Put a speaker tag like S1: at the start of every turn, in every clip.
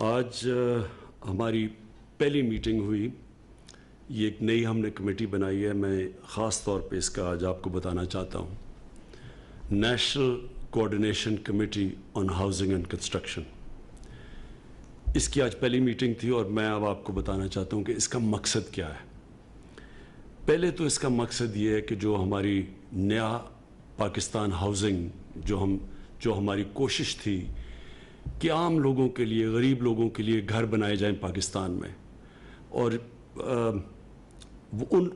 S1: آج ہماری پہلی میٹنگ ہوئی. یہ ایک نئی ہم نے کمیٹی بنائی ہے. میں خاص طور پہ اس کا آج آپ کو بتانا چاہتا ہوں. National coordination committee on housing and construction. اس کی آج پہلی میٹنگ تھی اور میں اب آپ کو بتانا چاہتا ہوں کہ اس کا مقصد کیا ہے. پہلے تو اس کا مقصد یہ ہے کہ جو ہماری نیا پاکستان ہاؤسنگ جو ہماری کوشش تھی کہ عام لوگوں کے لیے، غریب لوگوں کے لیے گھر بنائے جائیں پاکستان میں، اور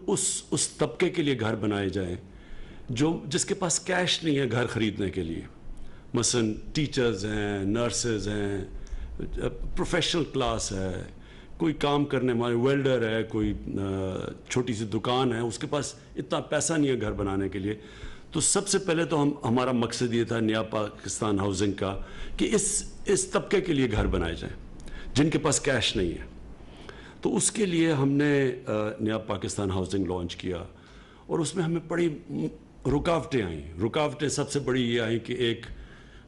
S1: اس طبقے کے لیے گھر بنائے جائیں جس کے پاس کیش نہیں ہے گھر خریدنے کے لیے. مثلا ٹیچرز ہیں، نرسز ہیں، پروفیشنل کلاس ہے، کوئی کام کرنے والے ویلڈر ہے، کوئی چھوٹی سی دکان ہے، اس کے پاس اتنا پیسہ نہیں ہے گھر بنانے کے لیے. تو سب سے پہلے تو ہمارا مقصد یہ تھا نیا پاکستان ہاؤسنگ کا کہ اس طبقے کے لیے گھر بنائے جائیں جن کے پاس کیش نہیں ہے. تو اس کے لیے ہم نے نیا پاکستان ہاؤسنگ لانچ کیا اور اس میں ہمیں بڑی رکاوٹیں آئیں. رکاوٹیں سب سے بڑی یہ آئیں کہ ایک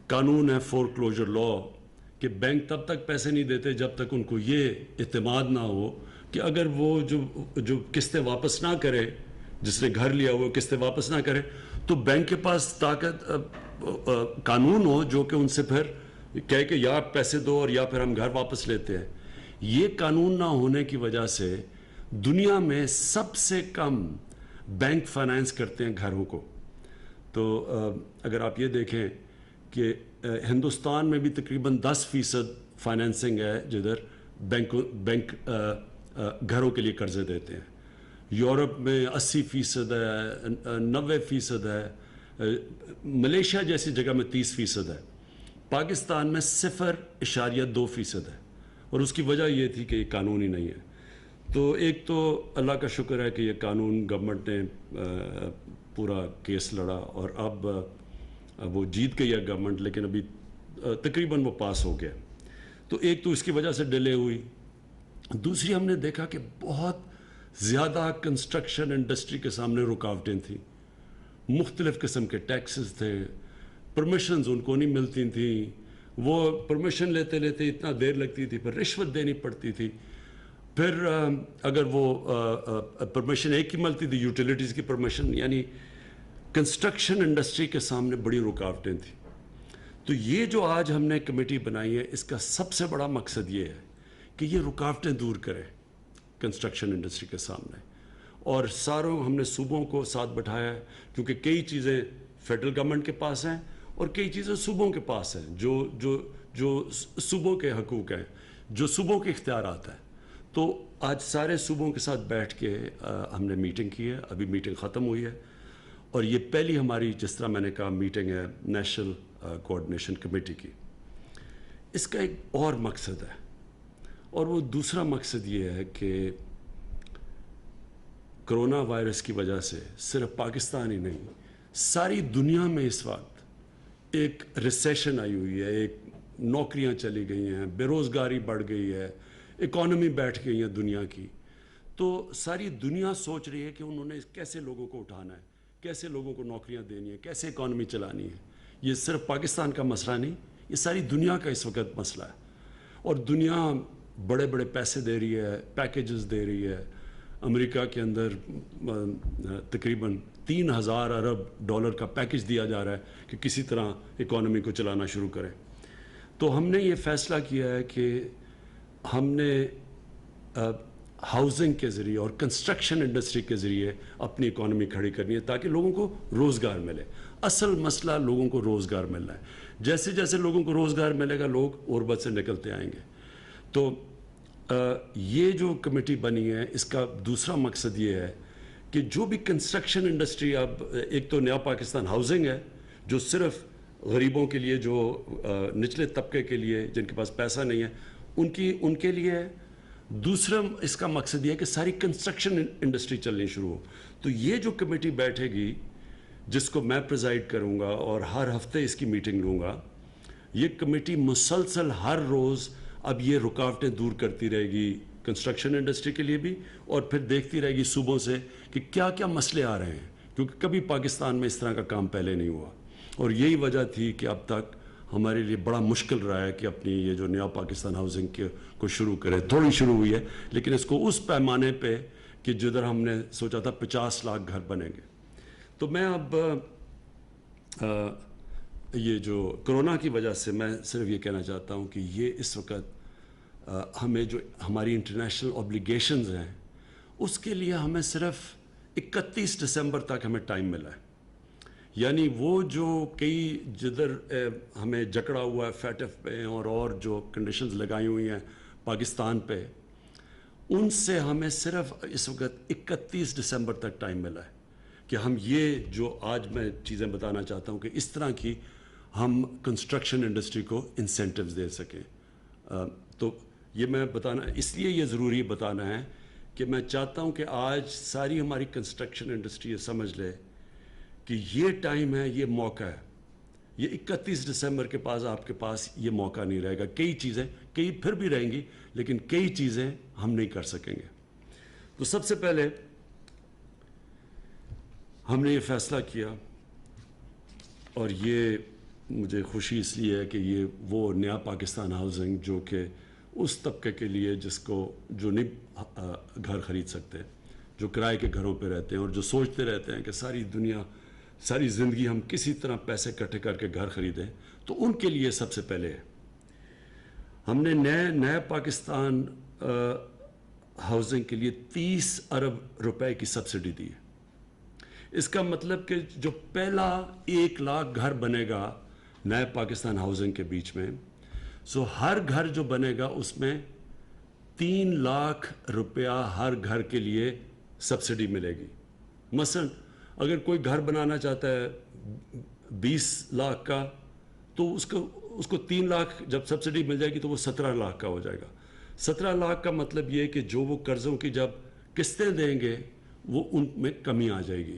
S1: قانون ہے فور کلوجر لا کہ بینک تب تک پیسے نہیں دیتے جب تک ان کو یہ اعتماد نہ ہو کہ اگر وہ جو قسطیں واپس نہ کرے، جس نے گھر لیا وہ قسطیں واپس نہ کرے، تو بینک کے پاس طاقت قانون ہو جو کہ ان سے پھر کہے کہ یا پیسے دو اور یا پھر ہم گھر واپس لیتے ہیں. یہ قانون نہ ہونے کی وجہ سے دنیا میں سب سے کم بینک فائنانس کرتے ہیں گھروں کو. تو اگر آپ یہ دیکھیں کہ ہندوستان میں بھی تقریباً 10% فائنینسنگ ہے جدھر بینک گھروں کے لیے قرضے دیتے ہیں. یورپ میں 80% ہے، 90% ہے، ملیشیا جیسی جگہ میں 30% ہے. پاکستان میں 0.2% ہے، اور اس کی وجہ یہ تھی کہ یہ قانون ہی نہیں ہے. تو ایک تو اللہ کا شکر ہے کہ یہ قانون گورنمنٹ نے پورا کیس لڑا اور اب وہ جیت گئی ہے گورنمنٹ، لیکن ابھی تقریباً وہ پاس ہو گیا. تو ایک تو اس کی وجہ سے ڈیلے ہوئی. دوسری ہم نے دیکھا کہ بہت زیادہ کنسٹرکشن انڈسٹری کے سامنے رکاوٹیں تھیں. مختلف قسم کے ٹیکسز تھے، پرمیشنز ان کو نہیں ملتی تھیں، وہ پرمیشن لیتے اتنا دیر لگتی تھی، پھر رشوت دینی پڑتی تھی. پھر اگر وہ پرمیشن ایک ہی ملتی تھی، یوٹیلیٹیز کی پرمیشن، یعنی کنسٹرکشن انڈسٹری کے سامنے بڑی رکاوٹیں تھیں. تو یہ جو آج ہم نے کمیٹی بنائی ہے، اس کا سب سے بڑا مقصد یہ ہے کہ یہ رکاوٹیں دور کرے کنسٹرکشن انڈسٹری کے سامنے. اور ہم نے صوبوں کو ساتھ بٹھایا ہے، کیونکہ کئی چیزیں فیڈرل گورنمنٹ کے پاس ہیں اور کئی چیزیں صوبوں کے پاس ہیں جو صوبوں کے حقوق ہیں، جو صوبوں کے اختیارات ہیں. تو آج سارے صوبوں کے ساتھ بیٹھ کے ہم نے میٹنگ کی ہے. ابھی میٹنگ ختم ہوئی ہے اور یہ پہلی ہماری، جس طرح میں نے کہا، میٹنگ ہے نیشنل کوآرڈینیشن کمیٹی کی. اس کا ایک اور مقصد ہے، اور وہ دوسرا مقصد یہ ہے کہ کرونا وائرس کی وجہ سے صرف پاکستان ہی نہیں، ساری دنیا میں اس وقت ایک ریسیشن آئی ہوئی ہے. ایک نوکریاں چلی گئی ہیں، بے روزگاری بڑھ گئی ہے، اکانومی بیٹھ گئی ہے دنیا کی. تو ساری دنیا سوچ رہی ہے کہ انہوں نے کیسے لوگوں کو اٹھانا ہے، کیسے لوگوں کو نوکریاں دینی ہے، کیسے اکانومی چلانی ہے. یہ صرف پاکستان کا مسئلہ نہیں، یہ ساری دنیا کا اس وقت مسئلہ ہے. اور دنیا بڑے بڑے پیسے دے رہی ہے، پیکیجز دے رہی ہے. امریکہ کے اندر تقریباً 3000 ارب ڈالر کا پیکیج دیا جا رہا ہے کہ کسی طرح اکانومی کو چلانا شروع کریں. تو ہم نے یہ فیصلہ کیا ہے کہ ہم نے ہاؤسنگ کے ذریعے اور کنسٹرکشن انڈسٹری کے ذریعے اپنی اکانومی کھڑی کرنی ہے تاکہ لوگوں کو روزگار ملے. اصل مسئلہ لوگوں کو روزگار ملنا ہے. جیسے جیسے لوگوں کو روزگار ملے گا، لوگ غربت سے نکلتے آئیں گے. تو یہ جو کمیٹی بنی ہے، اس کا دوسرا مقصد یہ ہے کہ جو بھی کنسٹرکشن انڈسٹری، اب ایک تو نیا پاکستان ہاؤسنگ ہے جو صرف غریبوں کے لیے، جو نچلے طبقے کے لیے، جن کے پاس پیسہ نہیں ہے، ان کے لیے ہے. دوسرا اس کا مقصد یہ ہے کہ ساری کنسٹرکشن انڈسٹری چلنی شروع ہو. تو یہ جو کمیٹی بیٹھے گی، جس کو میں پریزائڈ کروں گا اور ہر ہفتے اس کی میٹنگ لوں گا، یہ کمیٹی مسلسل ہر روز اب یہ رکاوٹیں دور کرتی رہے گی کنسٹرکشن انڈسٹری کے لیے بھی، اور پھر دیکھتی رہے گی صوبوں سے کہ کیا کیا مسئلے آ رہے ہیں، کیونکہ کبھی پاکستان میں اس طرح کا کام پہلے نہیں ہوا. اور یہی وجہ تھی کہ اب تک ہمارے لیے بڑا مشکل رہا ہے کہ اپنی یہ جو نیا پاکستان ہاؤسنگ کو شروع کریں. تھوڑی شروع ہوئی ہے لیکن اس کو اس پیمانے پہ کہ جدھر ہم نے سوچا تھا 50 لاکھ گھر بنیں گے. تو میں اب یہ جو کرونا کی وجہ سے میں صرف یہ کہنا چاہتا ہوں کہ یہ اس وقت ہمیں جو ہماری انٹرنیشنل اوبلیگیشنز ہیں اس کے لیے ہمیں صرف 31 دسمبر تک ہمیں ٹائم ملا ہے. یعنی وہ جو کئی جدھر ہمیں جکڑا ہوا ہے فیٹف پہ اور جو کنڈیشنز لگائی ہوئی ہیں پاکستان پہ, ان سے ہمیں صرف اس وقت 31 دسمبر تک ٹائم ملا ہے کہ ہم یہ جو آج میں چیزیں بتانا چاہتا ہوں کہ اس طرح کی ہم کنسٹرکشن انڈسٹری کو انسینٹیوز دے سکیں. تو یہ میں بتانا اس لیے یہ ضروری بتانا ہے کہ میں چاہتا ہوں کہ آج ساری ہماری کنسٹرکشن انڈسٹری یہ سمجھ لے کہ یہ ٹائم ہے, یہ موقع ہے. یہ 31 دسمبر کے پاس آپ کے پاس یہ موقع نہیں رہے گا. کئی چیزیں کئی پھر بھی رہیں گی لیکن کئی چیزیں ہم نہیں کر سکیں گے. تو سب سے پہلے ہم نے یہ فیصلہ کیا, اور یہ مجھے خوشی اس لیے ہے کہ یہ وہ نیا پاکستان ہاؤسنگ جو کہ اس طبقے کے لیے جس کو جو نہیں گھر خرید سکتے, جو کرائے کے گھروں پہ رہتے ہیں اور جو سوچتے رہتے ہیں کہ ساری زندگی ہم کسی طرح پیسے اکٹھے کر کے گھر خریدیں, تو ان کے لیے سب سے پہلے ہم نے نئے پاکستان ہاؤسنگ کے لیے 30 ارب روپے کی سبسڈی دی ہے. اس کا مطلب کہ جو پہلا 1 لاکھ گھر بنے گا نئے پاکستان ہاؤسنگ کے بیچ میں, سو ہر گھر جو بنے گا اس میں 3 لاکھ روپیہ ہر گھر کے لیے سبسڈی ملے گی. مثلا اگر کوئی گھر بنانا چاہتا ہے 20 لاکھ کا, تو اس کو 3 لاکھ جب سبسڈی مل جائے گی تو وہ 17 لاکھ کا ہو جائے گا. 17 لاکھ کا مطلب یہ کہ جو وہ قرضوں کی جب قسطیں دیں گے وہ ان میں کمی آ جائے گی,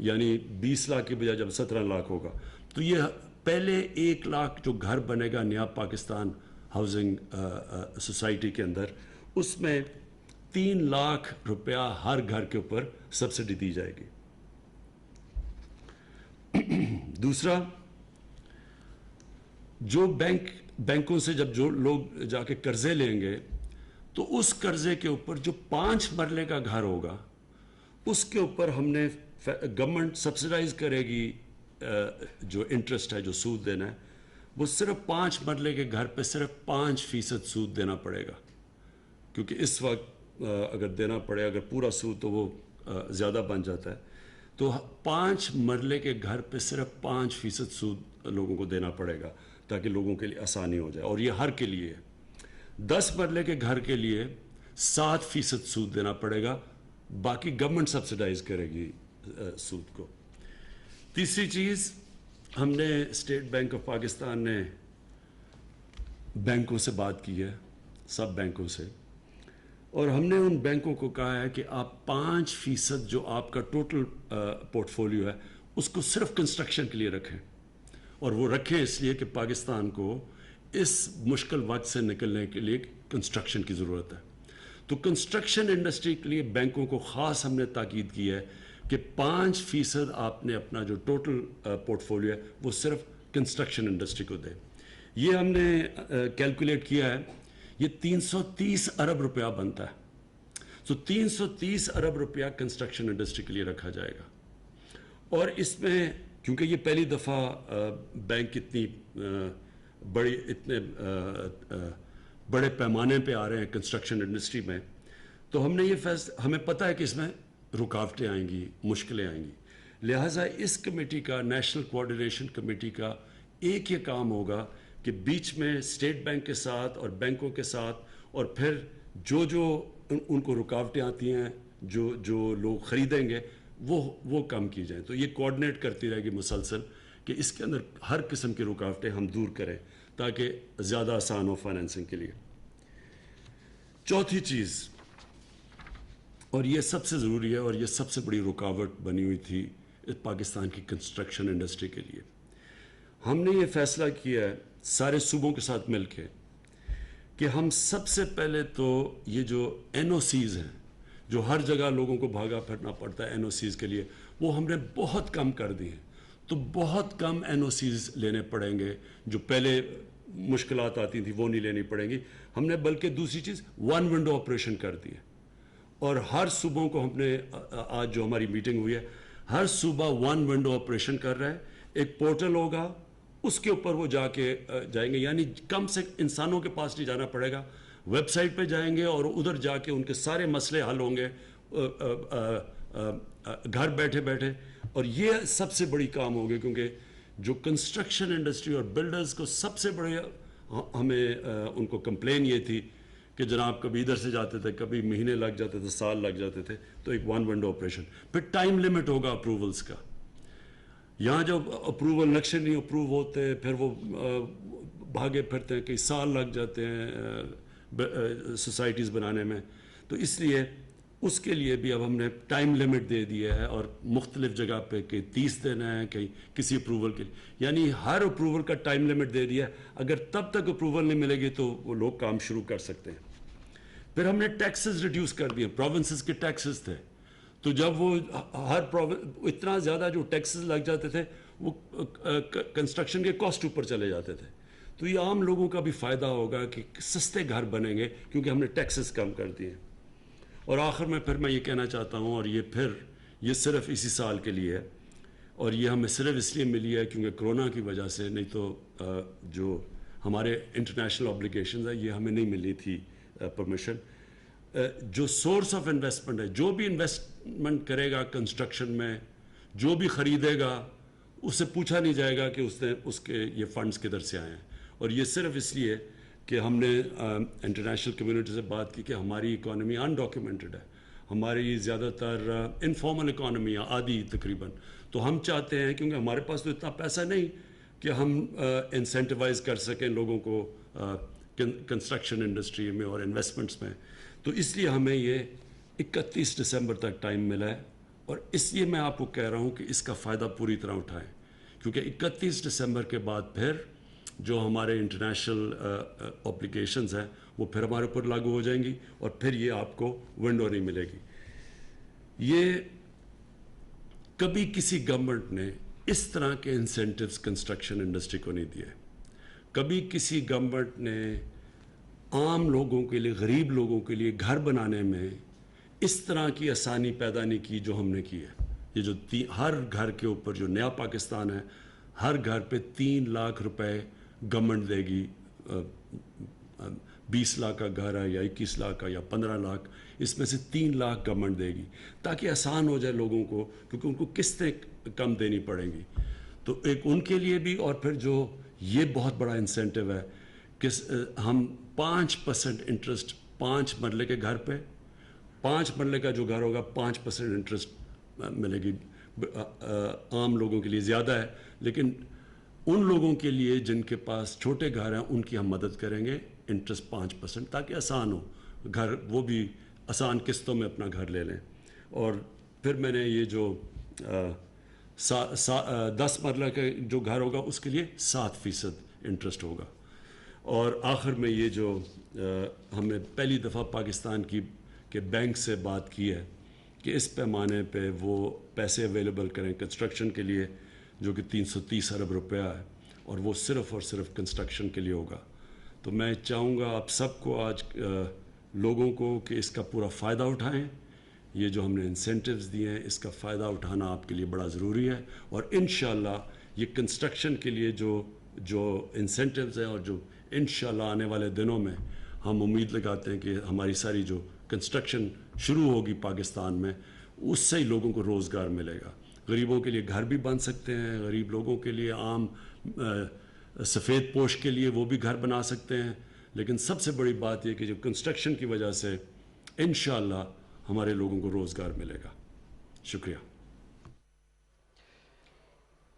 S1: یعنی 20 لاکھ کی بجائے جب 17 لاکھ ہوگا. تو یہ پہلے 1 لاکھ جو گھر بنے گا نیا پاکستان ہاؤسنگ سوسائٹی کے اندر, اس میں 3 لاکھ روپیہ ہر گھر کے اوپر سبسڈی دی جائے گی. دوسرا, جو بینکوں سے جب جو لوگ جا کے قرضے لیں گے تو اس قرضے کے اوپر جو 5 مرلے کا گھر ہوگا اس کے اوپر ہم نے گورنمنٹ سبسڈائز کرے گی. جو انٹرسٹ ہے جو سود دینا ہے وہ صرف 5 مرلے کے گھر پہ صرف 5% سود دینا پڑے گا, کیونکہ اس وقت اگر دینا پڑے اگر پورا سود تو وہ زیادہ بن جاتا ہے. تو 5 مرلے کے گھر پہ صرف 5% سود لوگوں کو دینا پڑے گا تاکہ لوگوں کے لیے آسانی ہو جائے, اور یہ ہر کے لیے. 10 مرلے کے گھر کے لیے 7% سود دینا پڑے گا, باقی گورنمنٹ سبسڈائز کرے گی سود کو. تیسری چیز, ہم نے اسٹیٹ بینک آف پاکستان نے بینکوں سے بات کی ہے, سب بینکوں سے, اور ہم نے ان بینکوں کو کہا ہے کہ آپ 5% جو آپ کا ٹوٹل پورٹ فولیو ہے اس کو صرف کنسٹرکشن کے لیے رکھیں, اور وہ رکھیں اس لیے کہ پاکستان کو اس مشکل وقت سے نکلنے کے لیے کنسٹرکشن کی ضرورت ہے. تو کنسٹرکشن انڈسٹری کے لیے بینکوں کو خاص ہم نے تاکید کی ہے کہ 5% آپ نے اپنا جو ٹوٹل پورٹ فولیو ہے وہ صرف کنسٹرکشن انڈسٹری کو دیں. یہ ہم نے کیلکولیٹ کیا ہے, یہ 330 ارب روپیہ بنتا ہے. تو 330 ارب روپیہ کنسٹرکشن انڈسٹری کے لیے رکھا جائے گا. اور اس میں کیونکہ یہ پہلی دفعہ بینک اتنے بڑے پیمانے پہ آ رہے ہیں کنسٹرکشن انڈسٹری میں, تو ہم نے یہ ہمیں پتہ ہے کہ اس میں رکاوٹیں آئیں گی, مشکلیں آئیں گی. لہٰذا اس کمیٹی کا, نیشنل کوآرڈینیشن کمیٹی کا ایک یہ کام ہوگا کہ بیچ میں اسٹیٹ بینک کے ساتھ اور بینکوں کے ساتھ, اور پھر جو ان کو رکاوٹیں آتی ہیں جو لوگ خریدیں گے وہ کم کی جائیں. تو یہ کوآرڈینیٹ کرتی رہے گی مسلسل کہ اس کے اندر ہر قسم کی رکاوٹیں ہم دور کریں تاکہ زیادہ آسان ہو فائنینسنگ کے لیے. چوتھی چیز, اور یہ سب سے ضروری ہے اور یہ سب سے بڑی رکاوٹ بنی ہوئی تھی پاکستان کی کنسٹرکشن انڈسٹری کے لیے, ہم نے یہ فیصلہ کیا ہے سارے صوبوں کے ساتھ مل کے کہ ہم سب سے پہلے تو یہ جو NOCs ہیں جو ہر جگہ لوگوں کو بھاگا پھرنا پڑتا ہے NOCs کے لیے, وہ ہم نے بہت کم کر دی ہیں. تو بہت کم این او سیز لینے پڑیں گے. جو پہلے مشکلات آتی تھیں وہ نہیں لینی پڑیں گی. ہم نے بلکہ دوسری چیز ون ونڈو آپریشن کر دی ہے, اور ہر صوبوں کو ہم نے آج جو ہماری میٹنگ ہوئی ہے, ہر صوبہ ون ونڈو آپریشن کر رہا ہے. ایک پورٹل ہوگا, اس کے اوپر وہ جا کے جائیں گے, یعنی کم سے انسانوں کے پاس نہیں جانا پڑے گا, ویب سائٹ پہ جائیں گے اور ادھر جا کے ان کے سارے مسئلے حل ہوں گے گھر بیٹھے بیٹھے. اور یہ سب سے بڑی کام ہوگی, کیونکہ جو کنسٹرکشن انڈسٹری اور بلڈرز کو سب سے بڑے ہمیں ان کو کمپلین یہ تھی کہ جناب کبھی ادھر سے جاتے تھے, کبھی مہینے لگ جاتے تھے, سال لگ جاتے تھے. تو ایک ون ونڈو آپریشن. پھر ٹائم لیمٹ ہوگا اپروولز کا. یہاں جب اپروول نقشے نہیں اپروو ہوتے, پھر وہ بھاگے پھرتے ہیں, کئی سال لگ جاتے ہیں سوسائٹیز بنانے میں. تو اس لیے اس کے لیے بھی اب ہم نے ٹائم لیمٹ دے دیا ہے, اور مختلف جگہ پہ کہ 30 دن ہے, کہیں کسی اپروول کے لیے, یعنی ہر اپروول کا ٹائم لیمٹ دے دیا ہے. اگر تب تک اپروول نہیں ملے گی تو وہ لوگ کام شروع کر سکتے ہیں. پھر ہم نے ٹیکسز ریڈیوس کر دیے. پروونسز کے ٹیکسز تھے, تو جب وہ ہر اتنا زیادہ جو ٹیکسز لگ جاتے تھے وہ کنسٹرکشن کے کاسٹ اوپر چلے جاتے تھے. تو یہ عام لوگوں کا بھی فائدہ ہوگا کہ سستے گھر بنیں گے, کیونکہ ہم نے ٹیکسز کم کر دیے. اور آخر میں پھر میں یہ کہنا چاہتا ہوں, اور یہ صرف اسی سال کے لیے ہے, اور یہ ہمیں صرف اس لیے ملی ہے کیونکہ کرونا کی وجہ سے, نہیں تو جو ہمارے انٹرنیشنل آبلیگیشنز ہیں یہ ہمیں نہیں ملی تھی پرمیشن. جو سورس آف انویسٹمنٹ ہے, جو بھی انویسٹمنٹ کرے گا کنسٹرکشن میں, جو بھی خریدے گا, اس سے پوچھا نہیں جائے گا کہ اس کے یہ فنڈز کدھر سے آئے ہیں. اور یہ صرف اس لیے کہ ہم نے انٹرنیشنل کمیونٹی سے بات کی کہ ہماری اکانومی انڈاکیومنٹڈ ہے, ہماری زیادہ تر انفارمل اکانومی ہے, آدھی تقریباً. تو ہم چاہتے ہیں, کیونکہ ہمارے پاس تو اتنا پیسہ نہیں کہ ہم انسینٹیوائز کر سکیں لوگوں کو کنسٹرکشن انڈسٹری میں اور انویسٹمنٹس میں. تو اس لیے ہمیں یہ 31 دسمبر تک ٹائم ملا ہے, اور اس لیے میں آپ کو کہہ رہا ہوں کہ اس کا فائدہ پوری طرح اٹھائیں, کیونکہ 31 دسمبر کے بعد پھر جو ہمارے انٹرنیشنل اپلیکیشنز ہیں وہ پھر ہمارے اوپر لاگو ہو جائیں گی, اور پھر یہ آپ کو ونڈو نہیں ملے گی. یہ کبھی کسی گورنمنٹ نے اس طرح کے انسینٹیوز کنسٹرکشن انڈسٹری کو نہیں دیے. کبھی کسی گورنمنٹ نے عام لوگوں کے لیے, غریب لوگوں کے لیے گھر بنانے میں اس طرح کی آسانی پیدا نہیں کی جو ہم نے کی ہے. یہ جو ہر گھر کے اوپر جو نیا پاکستان ہے, ہر گھر پہ 3 لاکھ روپے گورنمنٹ دے گی. 20 لاکھ کا گھر ہے یا 21 لاکھ کا یا 15 لاکھ, اس میں سے 3 لاکھ گورنمنٹ دے گی, تاکہ آسان ہو جائے لوگوں کو, کیونکہ ان کو قسطیں کم دینی پڑیں گی. تو ایک ان کے لیے بھی, اور پھر جو یہ بہت بڑا انسینٹیو ہے کہ ہم 5% انٹرسٹ 5 مرلے کے گھر پہ, 5 مرلے کا جو گھر ہوگا 5% انٹرسٹ ملے گی. عام لوگوں کے لیے زیادہ ہے, لیکن ان لوگوں کے لیے جن کے پاس چھوٹے گھر ہیں ان کی ہم مدد کریں گے, انٹرسٹ 5%, تاکہ آسان ہو گھر, وہ بھی آسان قسطوں میں اپنا گھر لے لیں. اور پھر میں نے یہ جو 10 مرلہ کا جو گھر ہوگا اس کے لیے 7% انٹرسٹ ہوگا. اور آخر میں یہ جو ہم نے پہلی دفعہ پاکستان کی کہ بینک سے بات کی ہے کہ اس پیمانے پہ وہ پیسے اویلیبل کریں کنسٹرکشن کے لیے, جو کہ 330 ارب روپیہ ہے, اور وہ صرف اور صرف کنسٹرکشن کے لیے ہوگا. تو میں چاہوں گا آپ سب کو, آج لوگوں کو, کہ اس کا پورا فائدہ اٹھائیں. یہ جو ہم نے انسینٹیوز دیے ہیں اس کا فائدہ اٹھانا آپ کے لیے بڑا ضروری ہے, اور انشاءاللہ یہ کنسٹرکشن کے لیے جو انسینٹیوز ہیں, اور جو انشاءاللہ آنے والے دنوں میں ہم امید لگاتے ہیں کہ ہماری ساری جو کنسٹرکشن شروع ہوگی پاکستان میں, اس سے ہی لوگوں کو روزگار ملے گا. غریبوں کے لیے گھر بھی بن سکتے ہیں, غریب لوگوں کے لیے, عام سفید پوش کے لیے وہ بھی گھر بنا سکتے ہیں. لیکن سب سے بڑی بات یہ کہ جو کنسٹرکشن کی وجہ سے انشاءاللہ ہمارے لوگوں کو روزگار ملے گا. شکریہ.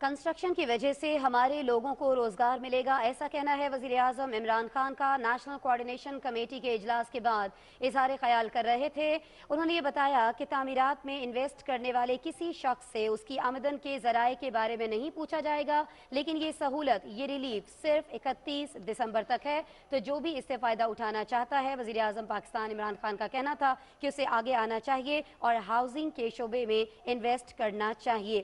S2: کنسٹرکشن کی وجہ سے ہمارے لوگوں کو روزگار ملے گا, ایسا کہنا ہے وزیر اعظم عمران خان کا. نیشنل کوارڈینیشن کمیٹی کے اجلاس کے بعد اظہار خیال کر رہے تھے. انہوں نے یہ بتایا کہ تعمیرات میں انویسٹ کرنے والے کسی شخص سے اس کی آمدن کے ذرائع کے بارے میں نہیں پوچھا جائے گا, لیکن یہ سہولت, یہ ریلیف صرف 31 دسمبر تک ہے. تو جو بھی اس سے فائدہ اٹھانا چاہتا ہے, وزیر اعظم پاکستان عمران خان کا کہنا تھا کہ اسے آگے آنا چاہیے اور ہاؤسنگ کے شعبے میں انویسٹ کرنا چاہیے.